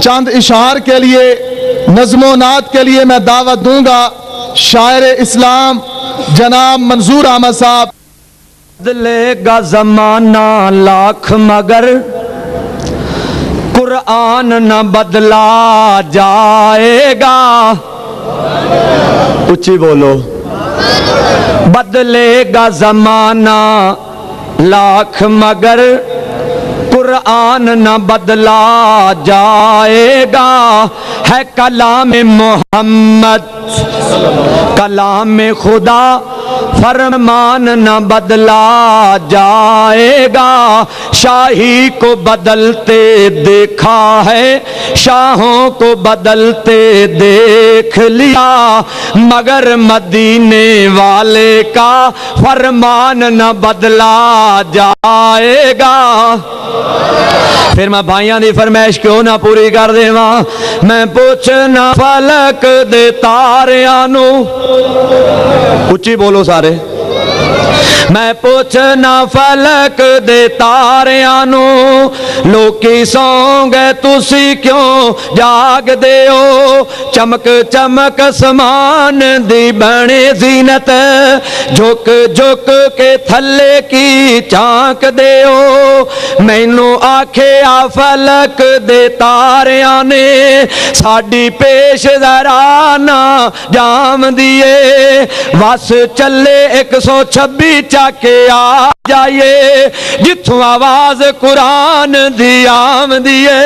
چند اشعار کے لیے نظم و نعت کے لیے میں دعوت دوں گا شاعر اسلام جناب منظور احمد صاحب۔ بدلے گا زمانہ لاکھ مگر قرآن نہ بدلا جائے گا، اچھی بولو۔ بدلے گا زمانہ لاکھ مگر قرآن نہ بدلا جائے گا، ہے کلام محمد کلام خدا فرمان نہ بدلا جائے گا، شاہی کو بدلتے دیکھا ہے شاہوں کو بدلتے دیکھ لیا، مگر مدینے والے کا فرمان نہ بدلا جائے گا۔ پھر میں بھائیاں دی فرمائش کیوں نہ پوری کر دے ماں، میں پوچھنا فلک دے تاریاں نو، اچھی بولو سارے، میں پوچھنا فلک دے تاریاں نو، لوکی سوں گے تسی کیوں جاگ دے ہو، چمک چمک اسمان دی بنے زینت، جھک جھک کے تھلے کی چانک دے ہو، مینوں آکھے آ فلک دے تاریاں نے، ساڈی پیش ذرا نہ جام دیے، وس چلے 126 چاکے آ جائیے، جتھوں آواز قرآن دی آم دیے۔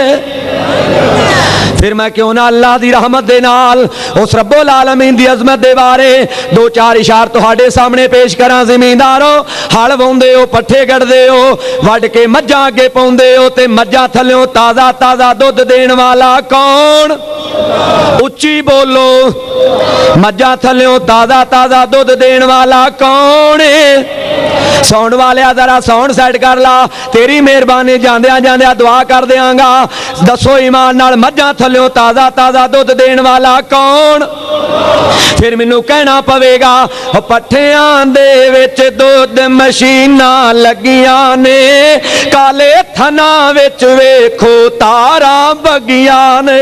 پھر میں کیوں نہ اللہ دی رحمت دے نال اس رب العالمین دی عظمت دے بارے دو چار اشار تہاڈے سامنے پیش کراں۔ زمیندارو ہل واؤندے ہو، پٹھے گڑدے ہو، وڈ کے مجھاں اگے پاؤندے ہو تے مجھاں تھلیوں تازہ تازہ دودھ دین والا کون؟ اچھی بولو، مجھاں تھلیوں تازہ تازہ دودھ دین والا کون ہے؟ ساؤنڈ والے ذرا ساؤنڈ سیٹ کر لا، تیری مہربانی جاندیاں جاندیاں دعا کر دیاں گا، دسو ایمان نال مجھاں تھلیوں تازہ تازہ دودھ دین والا کون؟ پھر مینوں کہنا پوے گا پٹھیاں دے وچ دودھ مشیناں لگیاں نے، کالے تھنا وچ ویکھو تاراں بگیاں نے۔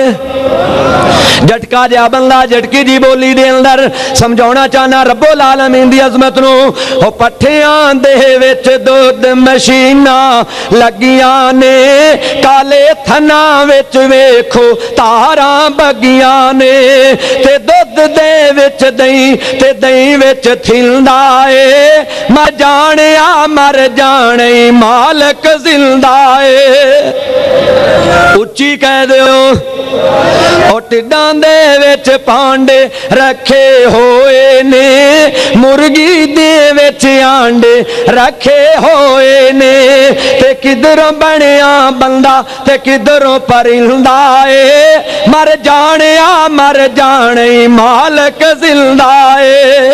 جھٹکا جا بندہ جھٹکی جی بولی دے اندر سمجھاونا چاہنا رب العالمین دی عظمت نو، او پٹھیاں دے وچ دودھ مشیناں لگیاں نے، کالے تھنا وچ ویکھو تاراں بگیاں نے، تے دودھ دے وچ دہی تے دہی وچ تھلدا اے، مر جانیا مر جانے مالک زندہ اے۔ اچھی کہہ دیو، او ٹڈاں دے وچ پانڈے رکھے ہوئے نے، مرغی دے وچ آنڈے رکھے ہوئے نے، تے کدھروں بنیا بندہ تے کدھروں پرندہ اے، مر جانے مالک زندہ اے۔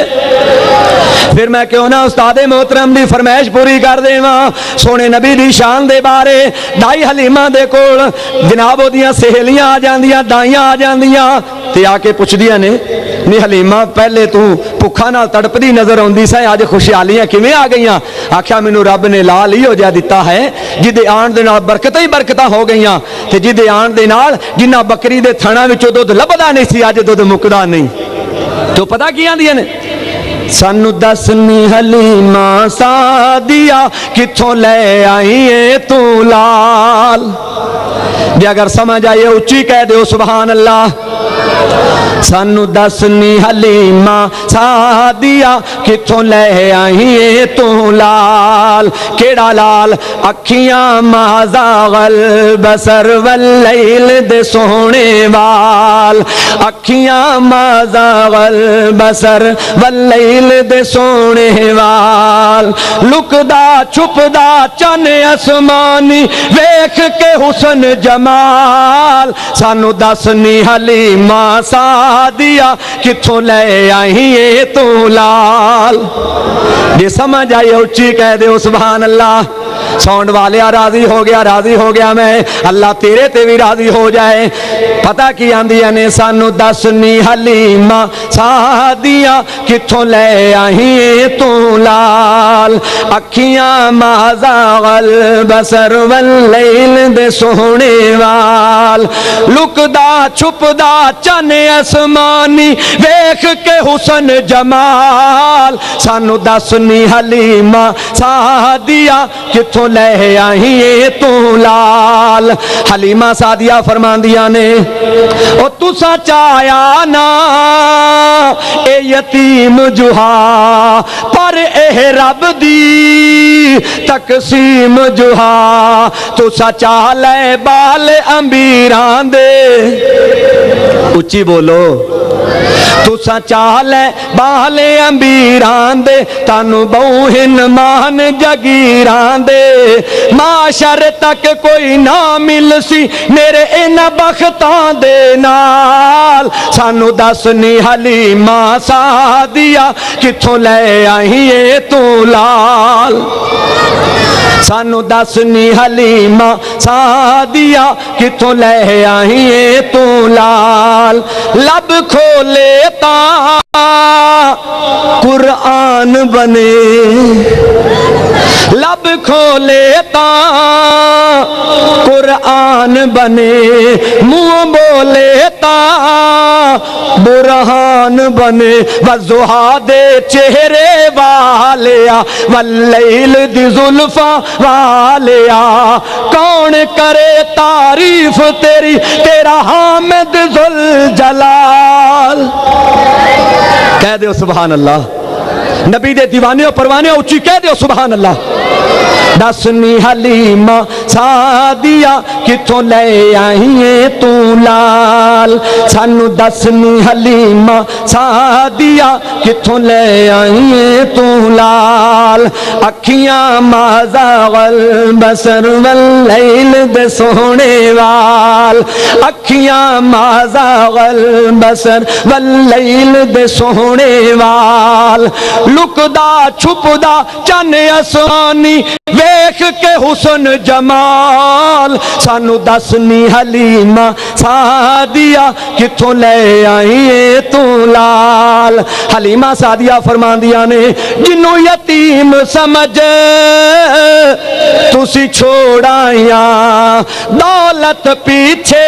پھر میں کیوں نہ استاد محترم دی فرمائش پوری کر دیواں، سونے نبی دی شان دے بارے دائی حلیمہ دے کول جناب اودیاں سہیلیاں آ جاندیاں، دائیاں آ جاندیاں تے آ کے پوچھدیاں نے نی حلیمہ پہلے تو بھکھا نال تڑپدی نظر آندی سی، اج خوشحالیاں کیویں آ گئیاں؟ آکھیا مینوں رب نے لال ہی ہو جا دتا ہے جدے آن دے نال برکتاں ہی برکتاں ہو گئیاں، تے جدے آن دے نال جنہ بکری دے تھنا وچوں دودھ لبدا نہیں سی اج دودھ مکدا نہیں۔ تو پتہ کی آندیاں نے؟ سانو دسنی حلیمہ سعدیہ کتھوں لے آئی اے تو لال، جے اگر سمجھ آئیے اچھی کہہ دیو سبحان اللہ۔ سانو دسنی حلیمہ سعدیہ کتھوں لے آئی اے تو لال، کیڑا لال؟ اکھیاں ما زاغل بصر واللیل دے سونے وال، اکھیاں ما زاغل بصر واللیل دے سونے وال، لکدا چھپدا چن اسمانی ویکھ کے حسن جمال، سانو دسنی حلیمہ سعدیہ کتھوں لے آئی اے تو لال۔ جے سمجھ آئی اچھی کہہ دیو سبحان اللہ۔ ساؤنڈ والے راضی ہو گیا میں اللہ تیرے تے بھی راضی ہو جائے پتہ کی آندیاں نے سانو دس نی حلیمہ سعدیہ کتھوں لے آئی تو لال اکھیاں ما زاغ البصر واللیل دے سونے وال لکدا چھپدا چن اسمانی ویکھ کے حسن جمال سانو دس نی حلیمہ سعدیہ کتھوں لے آئی تو لال حلیمہ سعدیہ فرماندیاں نے او تسا چایا نا اے یتیم جوہا پر اے رب دی تقسیم جوہا تسا چاہ لے بال امبیران دے اچھی بولو تسا چاہ لے بال امبیران دے تانو بوہن مان جگیران دے معاشر تک کوئی نہ مل سی میرے ان بختان دے نال سانو دس نی حلیمہ سعدیہ کتھوں لے آئیے تو لال سانو دس نی حلیمہ سعدیہ کتھوں لے آئیے تو لال لب کھولے تا قرآن بنے لب کھولے تا قرآن بنے منہ بولے تا برہان بنے والضحیٰ دے چہرے والیا واللیل دی زلفاں والیا کون کرے تعریف تیری تیرا حامد ذوالجلال کہہ دیو سبحان اللہ نبی دے دیوانے و پروانے اچھی کہہ دیو سبحان اللہ دس نی حلیمہ سعدیہ کتھوں لے آئیے تو لال سانو دس نی حلیمہ سعدیہ کتھوں لے آئیے تو لال اکھیاں ما زاغ البصر واللیل دے سونے وال اکھیاں ما زاغ البصر واللیل دے سونے وال لکدا چھپدا چن اسمانی ویکھ کے حسن جمال سانو دس نی حلیمہ سعدیہ کتھوں لے آئیے تو لال حلیمہ سعدیہ فرماندیاں نے جنوں یتیم سمجھ تسی چھوڑائیاں دولت پیچھے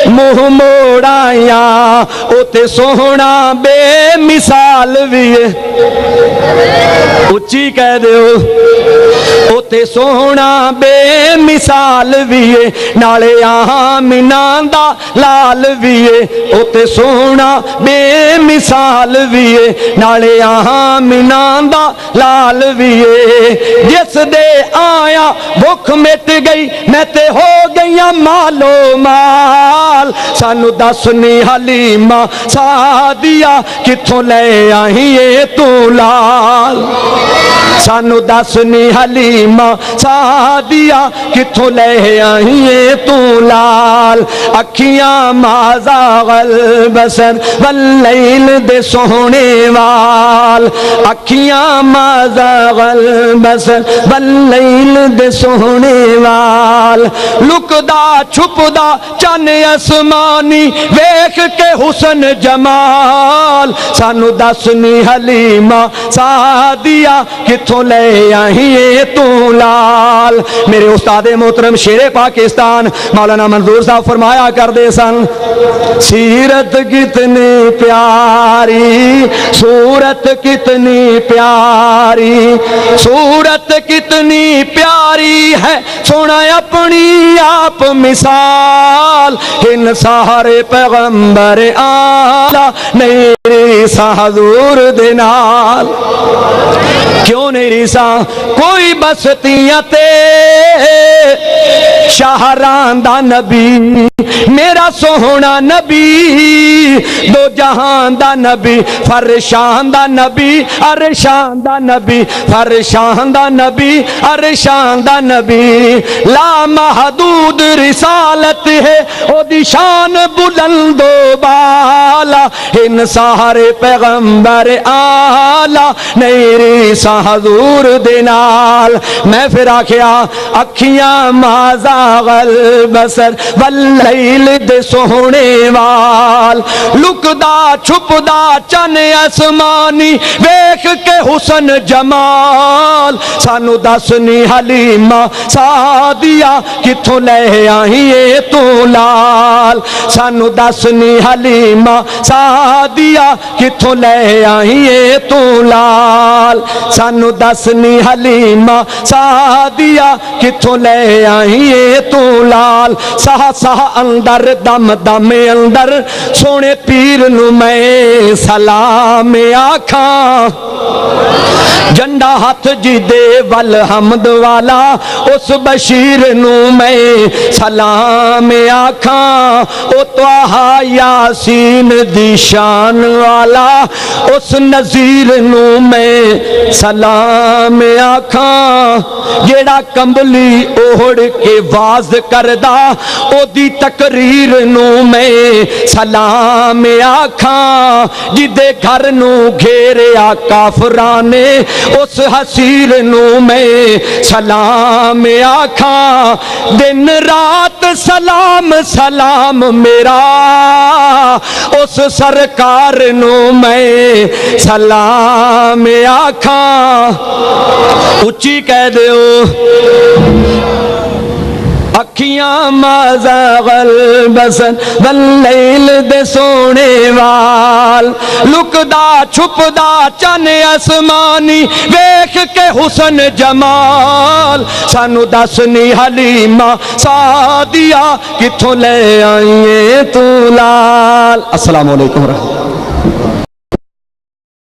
منہ موڑائیاں او تے سوہنا بے مثال بھی اچھی کہہ دیو او تے سوہنا بے مثال ویے نالے آمینہ دا لال ویے او تے سوہنا بے مثال ویے نالے آمینہ دا لال ویے جس دے آیا بھوک مٹ گئی میں تے ہو گیا مالو مال سانو دس نی حلیمہ سعدیہ کتھوں لے آئیے تو لال سانو دس نی حلیمہ سعدیہ کتھوں لے آئیے تو لال اکھیاں ما زاغ البصر واللیل دے سونے وال اکھیاں ما زاغ البصر واللیل دے سونے وال لکدا چھپدا چن اسمانی ویکھ کے حسن جمال سانو دس نی حلیمہ سعدیہ کتھوں لے آئیے تو لال میرے استاد محترم شیر پاکستان مولانا منظور صاحب فرمایا کر دے سن سیرت کتنی پیاری صورت کتنی پیاری صورت کتنی پیاری ہے سونا اپنی آپ مثال ان سارے پیغمبر آلہ نہیں سا حضور دینال کیوں نہیں ریسا کوئی بستیاں تے شاہراں دا نبی میرا سوہنا نبی دو جہان دا نبی فرشان دا نبی ارشان دا نبی فرشان دا نبی ارشان دا نبی لا محدود رسالت ہے او دی شان بلند و بالا ان سارے پیغمبر آلہ نیری سا حضور دینال میں پھر آکھیا اکھیاں مازاغ البصر واللیل دے سوہنے وال لکدا چھپدا چن اسمانی ویکھ کے حسن جمال سانو دسنی حلیمہ سعدیہ کتھوں لے آئیے تو لال سانو دسنی حلیمہ سعدیہ کتھوں لے آئیے تو لال سانو دسنی حلیمہ سعدیہ کتھوں لے آئیے تو لال سہا سہا اندر دم دم اندر سونے پیر نو میں سلام آکھاں جنڈا ہاتھ جی دے والحمد والا اس بشیر نو میں سلام آکھاں او طٰہٰ یاسین دی شان والا اس نذیر نو میں سلام آکھاں جیڑا کمبلی اوڑ کے واز کردہ او دی تقریر نو میں سلام آکھاں جدے گھر نو گھیریا کافرانے اس حسیر نو میں سلام آکھاں دن رات سلام سلام میرا اس سرکار نو میں سلام آکھاں اچھی کہہ دیو اکھیاں مازاغ البصر واللیل دے سونے وال لکدا چھپدا چن اسمانی ویکھ کے حسن جمال سانو دسنی حلیمہ سعدیہ کتھوں لے آئیے تو لال۔ السلام علیکم ورحمۃ اللہ۔